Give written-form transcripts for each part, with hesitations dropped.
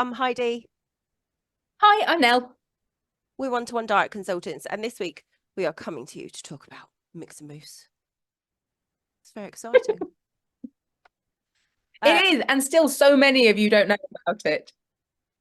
I'm Heidi. Hi, I'm Nelle. We're one-to-one diet consultants, and this week we are coming to you to talk about Mix-a-Mousse. It's very exciting. It Uh, is, and still so many of you don't know about it.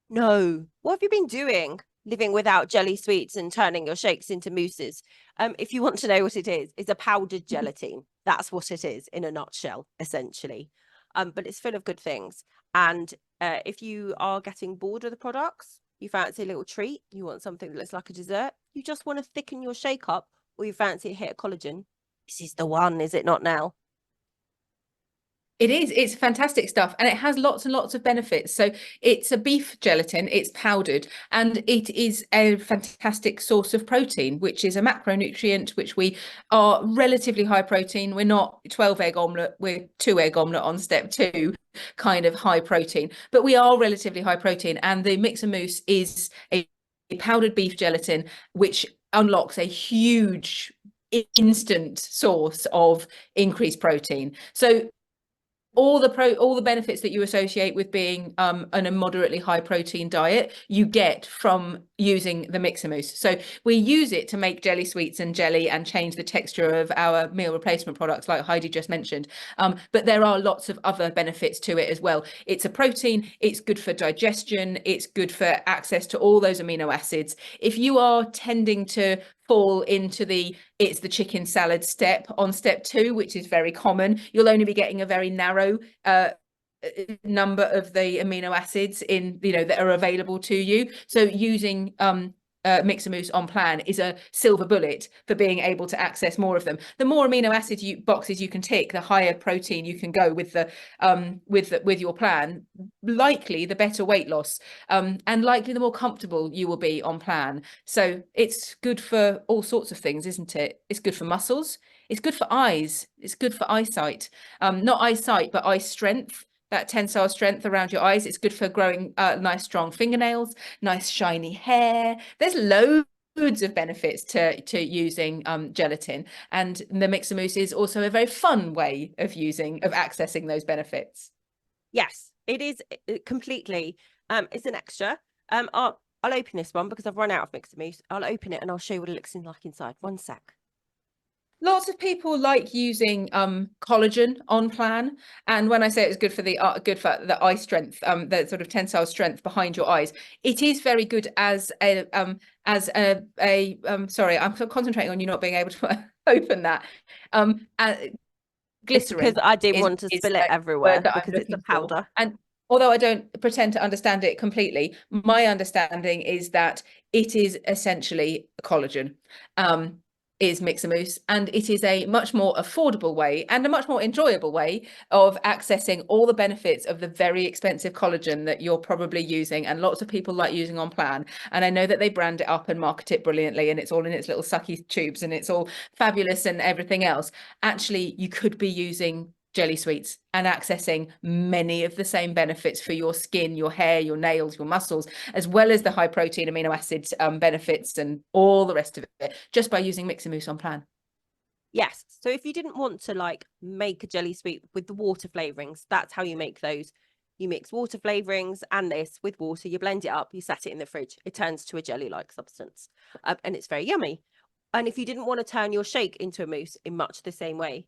no, what have you been doing? Living without jelly sweets and turning your shakes into mousses. If you want to know what it is, it's a powdered gelatin. That's what it is in a nutshell, essentially. But it's full of good things. And if you are getting bored of the products, you fancy a little treat, you want something that looks like a dessert, you just want to thicken your shake up, or you fancy a hit of collagen, this is the one, is it not now? It is. It's fantastic stuff, and it has lots and lots of benefits. So it's a beef gelatin, it's powdered, and it is a fantastic source of protein, which is a macronutrient, which we are relatively high protein. We're not 12 egg omelette, we're 2 egg omelette on step two, kind of high protein, but we are relatively high protein. And the Mix-a-Mousse is a powdered beef gelatin, which unlocks a huge instant source of increased protein. So all the benefits that you associate with being on a moderately high protein diet, you get from using the Mix-a-Mousse. So we use it to make jelly sweets and jelly and change the texture of our meal replacement products, like Heidi just mentioned. But there are lots of other benefits to it as well. It's a protein, it's good for digestion, it's good for access to all those amino acids. If you are tending to fall into it's the chicken salad step on step two, which is very common, you'll only be getting a very narrow number of the amino acids that are available to you. So using Mix-a-Mousse on plan is a silver bullet for being able to access more of them. The more amino acid boxes you can tick, the higher protein you can go with with your plan. Likely the better weight loss, and likely the more comfortable you will be on plan. So it's good for all sorts of things, isn't it? It's good for muscles. It's good for eyes. It's good for eyesight. Not eyesight, but eye strength. That tensile strength around your eyes. It's good for growing nice, strong fingernails, nice, shiny hair. There's loads of benefits to using gelatin, and the Mix-a-Mousse is also a very fun way of accessing those benefits. Yes, it is completely. It's an extra. I'll open this one because I've run out of Mix-a-Mousse. I'll open it and I'll show you what it looks like inside. One sec. Lots of people like using collagen on plan, and when I say it's good for the eye strength, the sort of tensile strength behind your eyes, it is very good as a sorry, I'm concentrating on you not being able to open that. Uh, It's because Glycerin I didn't is want to is spill it a word everywhere that I'm because it's a looking for, powder. and although I don't pretend to understand it completely, my understanding is that it is essentially collagen. Is Mix-a-Mousse, and it is a much more affordable way and a much more enjoyable way of accessing all the benefits of the very expensive collagen that you're probably using and lots of people like using on plan. And I know that they brand it up and market it brilliantly, and it's all in its little sucky tubes and it's all fabulous and everything else. Actually, you could be using jelly sweets and accessing many of the same benefits for your skin, your hair, your nails, your muscles, as well as the high protein amino acids benefits and all the rest of it, just by using Mix-a-Mousse on plan. Yes. So if you didn't want to like make a jelly sweet with the water flavorings, that's how you make those. You mix water flavorings and this with water, you blend it up, you set it in the fridge. It turns to a jelly-like substance, and it's very yummy. And if you didn't want to turn your shake into a mousse in much the same way,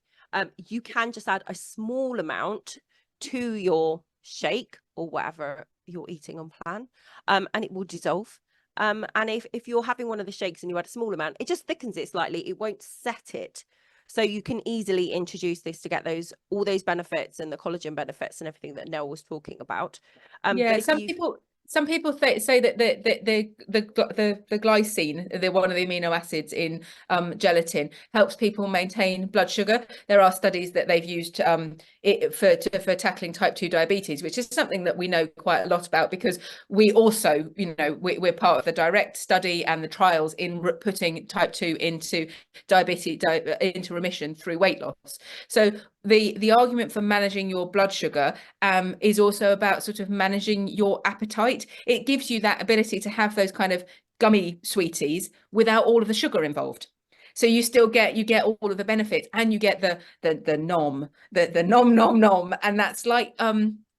you can just add a small amount to your shake or whatever you're eating on plan, and it will dissolve. And if you're having one of the shakes and you add a small amount, it just thickens it slightly. It won't set it. So you can easily introduce this to get all those benefits and the collagen benefits and everything that Nell was talking about. Yeah, But if you some people say that the glycine, the one of the amino acids in gelatin, helps people maintain blood sugar. There are studies that they've used it for tackling type 2 diabetes, which is something that we know quite a lot about because we also, we're part of the direct study and the trials in putting type 2 into diabetes into remission through weight loss. So the argument for managing your blood sugar is also about sort of managing your appetite. It gives you that ability to have those kind of gummy sweeties without all of the sugar involved. So you still get all of the benefits, and you get the nom nom nom, and that's like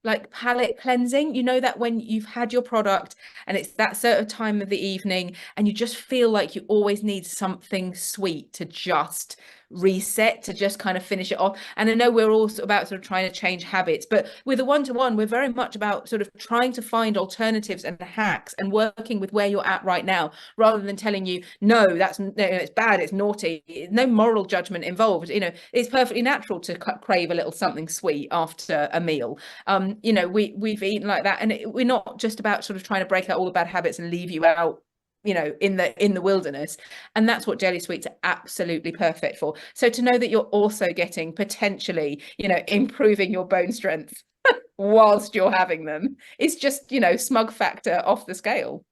like palate cleansing. You know that when you've had your product and it's that certain time of the evening and you just feel like you always need something sweet to just reset, to just kind of finish it off. And I know we're all about sort of trying to change habits, but with a one-to-one, we're very much about sort of trying to find alternatives and hacks and working with where you're at right now, rather than telling you, no, that's, no, it's bad, it's naughty. No moral judgment involved. You know, it's perfectly natural to crave a little something sweet after a meal. You know, we've eaten like that, and we're not just about sort of trying to break out all the bad habits and leave you out, you know, in the wilderness. And that's what jelly sweets are absolutely perfect for. So to know that you're also getting potentially, you know, improving your bone strength whilst you're having them is just, you know, smug factor off the scale.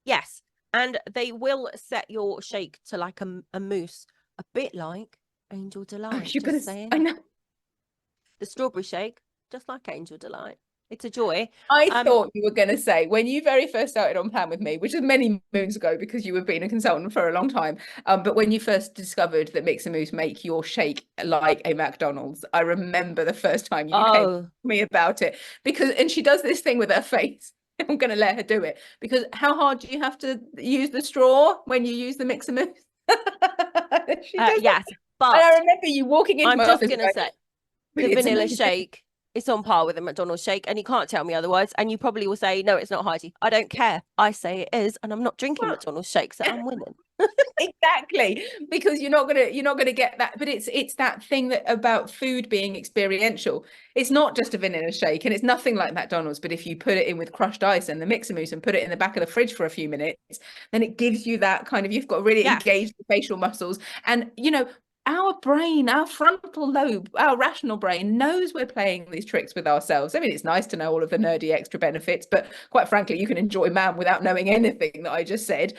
Yes. And they will set your shake to like a mousse, a bit like Angel Delight. You're Just gonna, saying. I know. The strawberry shake, just like Angel Delight. It's a joy. I thought you were going to say, when you very first started on Plan with me, which is many moons ago because you have been a consultant for a long time, but when you first discovered that Mix-a-Mousse make your shake like a McDonald's, I remember the first time you came to me about it, because, and she does this thing with her face. I'm going to let her do it, because how hard do you have to use the straw when you use the Mix-a-Mousse? She does yes, it. but And I remember you walking into I'm my just office gonna say the it's vanilla amazing. shake is on par with a McDonald's shake, and you can't tell me otherwise. And you probably will say, no, it's not, Heidi. I don't care. I say it is, and I'm not drinking McDonald's shake, so I'm winning. Exactly, because you're not gonna get that. But it's that thing that about food being experiential. It's not just a vanilla shake, and it's nothing like McDonald's, but if you put it in with crushed ice and the Mix-a-Mousse and put it in the back of the fridge for a few minutes, then it gives you that kind of, you've got to really Yes. engage the facial muscles. And you know, our brain, our frontal lobe, our rational brain knows we're playing these tricks with ourselves. I mean, it's nice to know all of the nerdy extra benefits, but quite frankly, you can enjoy man without knowing anything that I just said.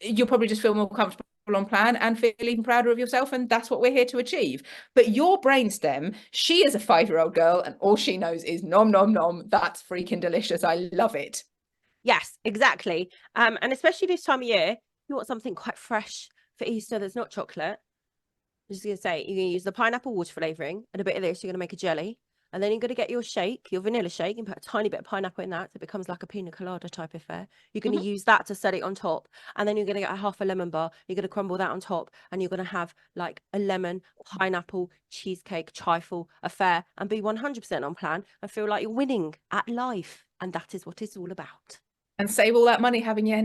You'll probably just feel more comfortable on Plan and feel even prouder of yourself, and that's what we're here to achieve. But your brainstem, she is a 5-year-old girl and all she knows is nom nom nom, that's freaking delicious, I love it. Yes, exactly. And especially this time of year, you want something quite fresh for Easter that's not chocolate. I'm just gonna say, you're gonna use the pineapple water flavoring and a bit of this. You're gonna make a jelly, and then you're gonna get your shake, your vanilla shake, and put a tiny bit of pineapple in that, so it becomes like a pina colada type affair. You're gonna use that to set it on top, and then you're gonna get a half a lemon bar. You're gonna crumble that on top, and you're gonna have like a lemon pineapple cheesecake trifle affair, and be 100% on Plan, and feel like you're winning at life. And that is what it's all about. And save all that money having your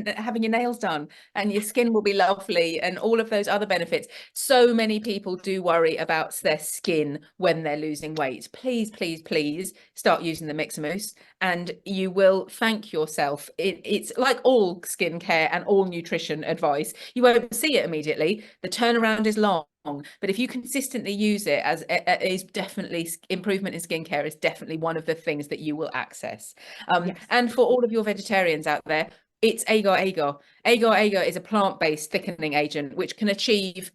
nails done, and your skin will be lovely, and all of those other benefits. So many people do worry about their skin when they're losing weight. Please, please, please start using the Mix-a-Mousse and you will thank yourself. It's like all skincare and all nutrition advice. You won't see it immediately. The turnaround is long. But if you consistently use it, as it is definitely, improvement in skincare is definitely one of the things that you will access. Yes. And for all of your vegetarians out there, it's agar agar. Agar agar is a plant-based thickening agent which can achieve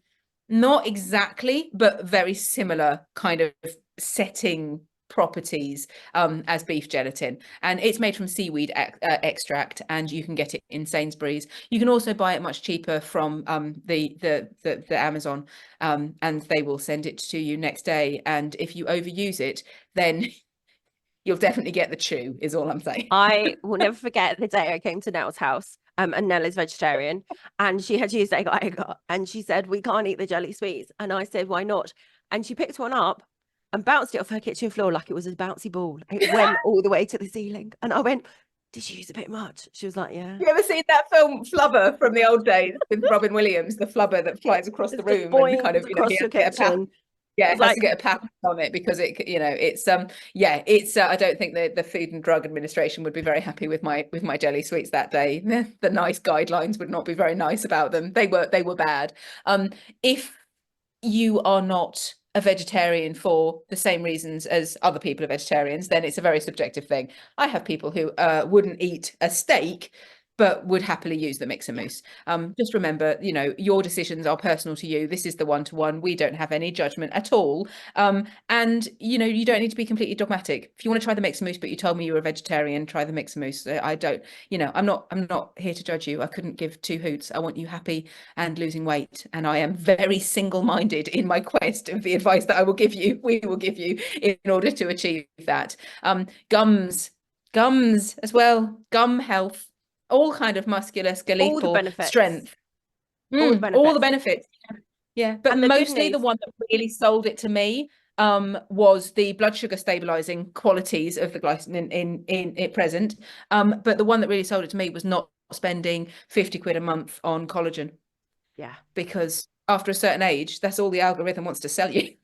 not exactly, but very similar kind of setting properties as beef gelatin, and it's made from seaweed extract, and you can get it in Sainsbury's. You can also buy it much cheaper from the Amazon, and they will send it to you next day. And if you overuse it, then you'll definitely get the chew, is all I'm saying. I will never forget the day I came to Nelle's house. And Nelle is vegetarian, and she had used agar, and she said, we can't eat the jelly sweets. And I said, why not? And she picked one up and bounced it off her kitchen floor like it was a bouncy ball. It went all the way to the ceiling. And I went, did you use a bit much? She was like, yeah. You ever seen that film Flubber from the old days with Robin Williams, the flubber that flies across the room and kind of, you know, across your kitchen. Yeah, it has like, to get a patent on it because it, you know, it's yeah, it's I don't think the Food and Drug Administration would be very happy with my jelly sweets that day. The nice guidelines would not be very nice about them. They were bad. If you are not a vegetarian for the same reasons as other people are vegetarians, then it's a very subjective thing. I have people who wouldn't eat a steak but would happily use the Mix-a-Mousse. Just remember, your decisions are personal to you. This is the one-to-one. We don't have any judgment at all. And you don't need to be completely dogmatic. If you want to try the Mix-a-Mousse, but you told me you were a vegetarian, try the Mix-a-Mousse. I don't, I'm not here to judge you. I couldn't give two hoots. I want you happy and losing weight. And I am very single-minded in my quest of the advice that we will give you in order to achieve that. Gums as well, gum health, all kind of muscular, All the skeletal benefits. strength. All the benefits. Yeah, but mostly the one that really sold it to me was the blood sugar stabilizing qualities of the glycine in it present. But the one that really sold it to me was not spending 50 quid a month on collagen. Yeah. Because after a certain age, that's all the algorithm wants to sell you.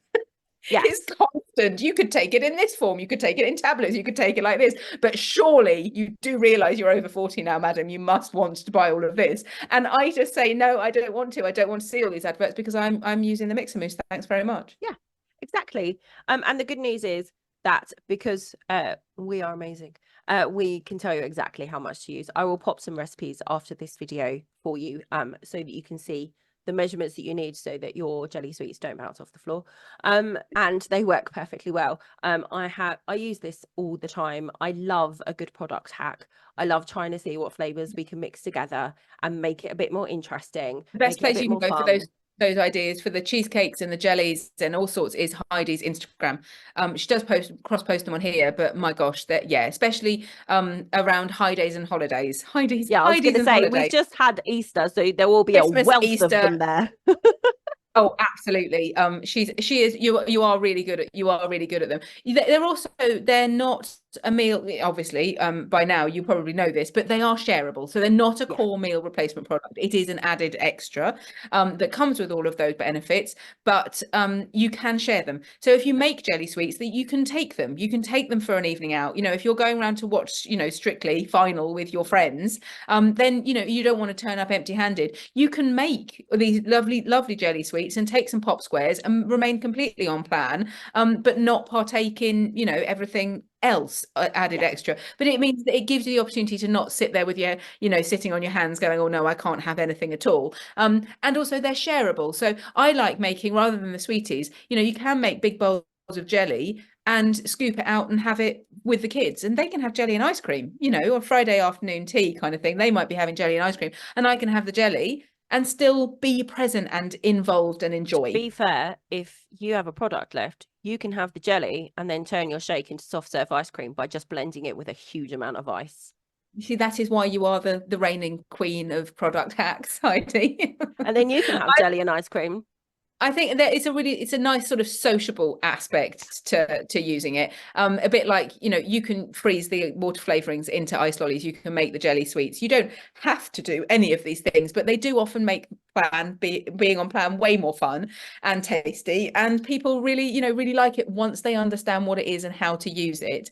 Yes. It's constant. You could take it in this form, you could take it in tablets, you could take it like this, but surely you do realize you're over 40 now, madam. You must want to buy all of this. And I just say, no, I don't want to. I don't want to see all these adverts because I'm using the Mix-a-Mousse. Thanks very much. Yeah, exactly. And the good news is that because we are amazing, we can tell you exactly how much to use. I will pop some recipes after this video for you, so that you can see the measurements that you need so that your jelly sweets don't bounce off the floor. And they work perfectly well. I use this all the time. I love a good product hack. I love trying to see what flavors we can mix together and make it a bit more interesting. The best place you can go for those ideas for the cheesecakes and the jellies and all sorts is Heidi's Instagram. She does cross post them on here, but my gosh, especially around high days and holidays. I was going to say, we've just had Easter, so there will be Christmas, a wealth Easter, of them there. Oh, absolutely. You are really good at them. They're not a meal, obviously. By now you probably know this, but they are shareable. So they're not a core meal replacement product. It is an added extra that comes with all of those benefits, but you can share them. So if you make jelly sweets, that you can take them. You can take them for an evening out. If you're going around to watch, Strictly Final with your friends, then you don't want to turn up empty-handed. You can make these lovely, lovely jelly sweets and take some pop squares and remain completely on plan, but not partake in everything else added extra. But it means that it gives you the opportunity to not sit there with your sitting on your hands going, oh no, I can't have anything at all. And also they're shareable. So I like making, rather than the sweeties, you can make big bowls of jelly and scoop it out and have it with the kids, and they can have jelly and ice cream, or Friday afternoon tea kind of thing. They might be having jelly and ice cream, and I can have the jelly and still be present and involved and enjoy. To be fair, if you have a product left, you can have the jelly and then turn your shake into soft serve ice cream by just blending it with a huge amount of ice. You see, that is why you are the reigning queen of product hacks, Heidi. And then you can have jelly and ice cream. I think that it's a nice sort of sociable aspect to using it. A bit like, you can freeze the water flavorings into ice lollies. You can make the jelly sweets. You don't have to do any of these things, but they do often make being on plan way more fun and tasty. And people really, really like it once they understand what it is and how to use it.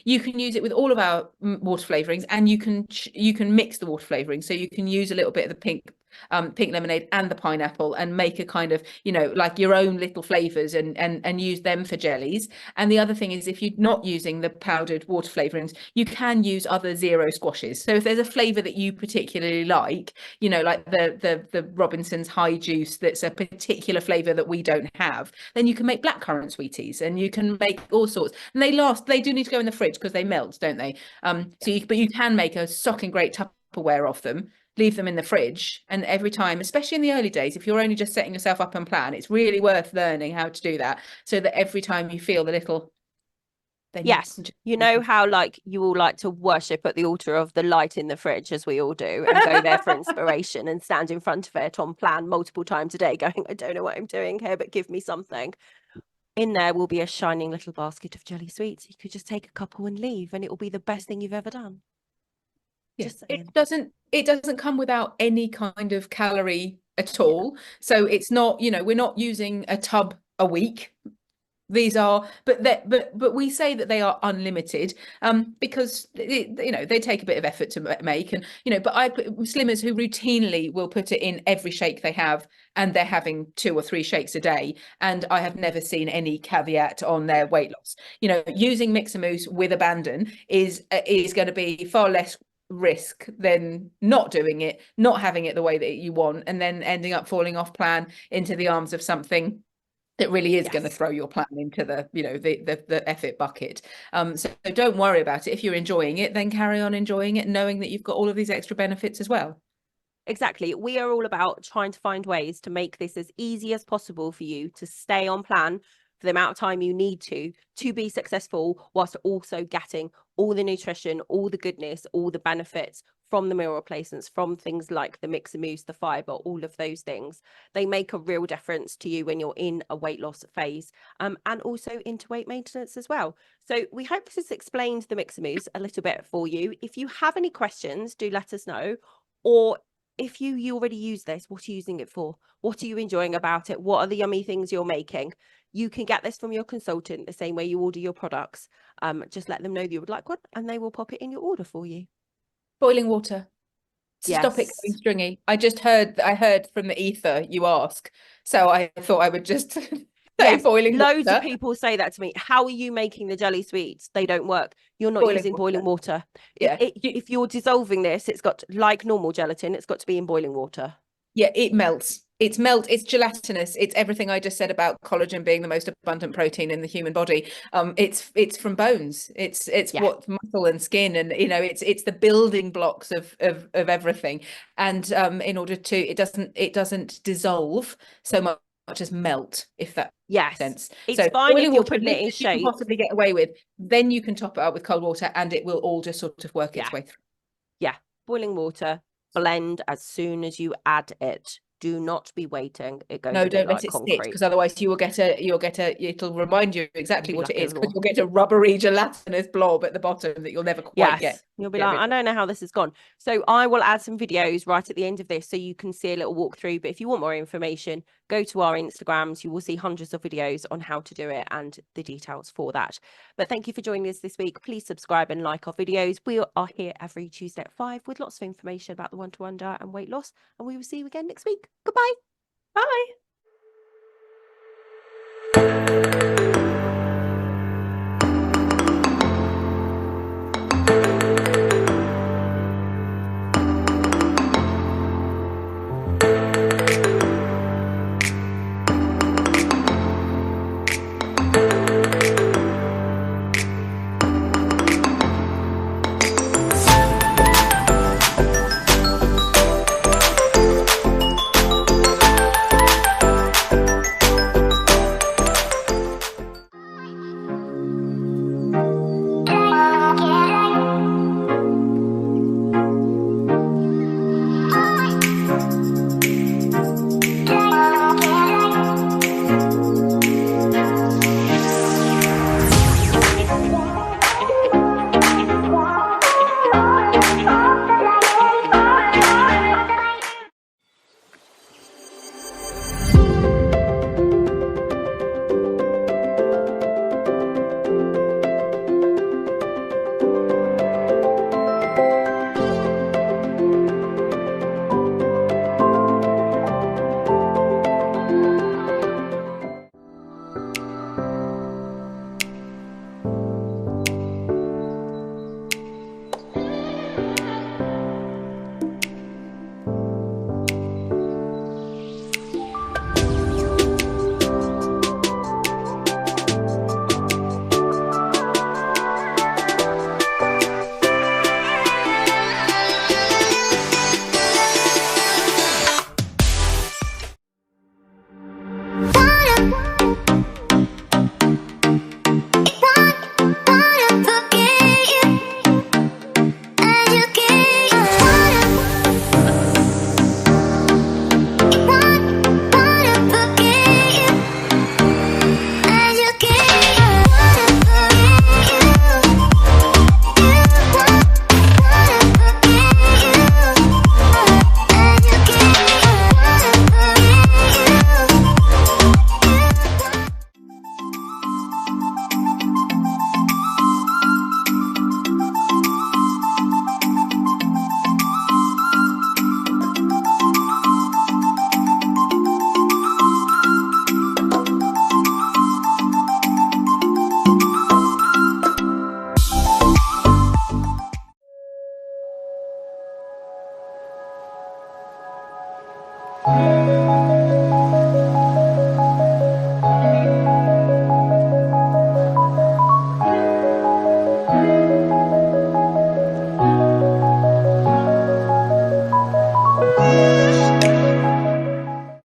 You can use it with all of our water flavorings, and you can mix the water flavorings. So you can use a little bit of the pink lemonade and the pineapple and make a kind of like your own little flavors and use them for jellies. And the other thing is, if you're not using the powdered water flavorings, you can use other zero squashes. So if there's a flavor that you particularly like, like the Robinson's high juice, that's a particular flavor that we don't have, then you can make blackcurrant sweeties, and you can make all sorts. And they do need to go in the fridge because they melt, don't they? But you can make a socking great Tupperware of them, leave them in the fridge, and every time, especially in the early days, if you're only just setting yourself up and plan, it's really worth learning how to do that, so that every time you feel the little how like you all like to worship at the altar of the light in the fridge, as we all do, and go there for inspiration and stand in front of it on plan multiple times a day going, I don't know what I'm doing here, but give me something. In there will be a shining little basket of jelly sweets. You could just take a couple and leave, and it will be the best thing you've ever done. Yes, it doesn't come without any kind of calorie at all. So it's not, we're not using a tub a week. These are, but we say that they are unlimited, because they take a bit of effort to make, and but I put slimmers who routinely will put it in every shake they have, and they're having 2 or 3 shakes a day, and I have never seen any caveat on their weight loss. Using Mix-a-Mousse with abandon is going to be far less risk than not doing it, not having it the way that you want, and then ending up falling off plan into the arms of something that really is going to Yes. throw your plan into the, you know, the F-it bucket. So don't worry about it. If you're enjoying it, then carry on enjoying it, knowing that you've got all of these extra benefits as well. Exactly. We are all about trying to find ways to make this as easy as possible for you to stay on plan for the amount of time you need to be successful, whilst also getting all the nutrition, all the goodness, all the benefits from the meal replacements, from things like the Mix-a-Mousse, the fiber, all of those things. They make a real difference to you when you're in a weight loss phase, and also into weight maintenance as well. So we hope this has explained the Mix-a-Mousse a little bit for you. If you have any questions, do let us know. Or if you already use this, what are you using it for? What are you enjoying about it? What are the yummy things you're making? You can get this from your consultant the same way you order your products. Just let them know that you would like one and they will pop it in your order for you. Boiling water to stop it going Yes. stringy. I heard from the ether you ask, so I thought I would just say Yes, boiling loads of water. people say that to me. How are you making the jelly sweets? They don't work. You're not Boiling using boiling water. Yeah. If you're dissolving this, it's got, like normal gelatin, it's got to be in boiling water. Yeah, it melts. It's gelatinous. It's everything I just said about collagen being the most abundant protein in the human body. It's from bones. It's Yeah. what muscle and skin, and you know, it's the building blocks of everything. And in order to, it doesn't dissolve so much as melt, if that makes Yes. sense. It's So fine if boiling you're water, putting it in as you can shakes. possibly get away with. Then you can top it up with cold water, and it will all just sort of work Yeah. its way through. Yeah. Boiling water, blend as soon as you add it. Do not be waiting. It goes No, a bit don't let like it sit, concrete. because otherwise it'll remind you It'll exactly be what it like a is, because little. you'll get a rubbery gelatinous blob at the bottom that you'll never quite get Yes, you'll be get like, rid I of. don't know how this has gone. So I will add some videos right at the end of this so you can see a little walkthrough. But if you want more information, go to our Instagrams. You will see hundreds of videos on how to do it and the details for that. But thank you for joining us this week. Please subscribe and like our videos. We are here every Tuesday at 5 with lots of information about the one-to-one diet and weight loss. And we will see you again next week. Goodbye. Bye.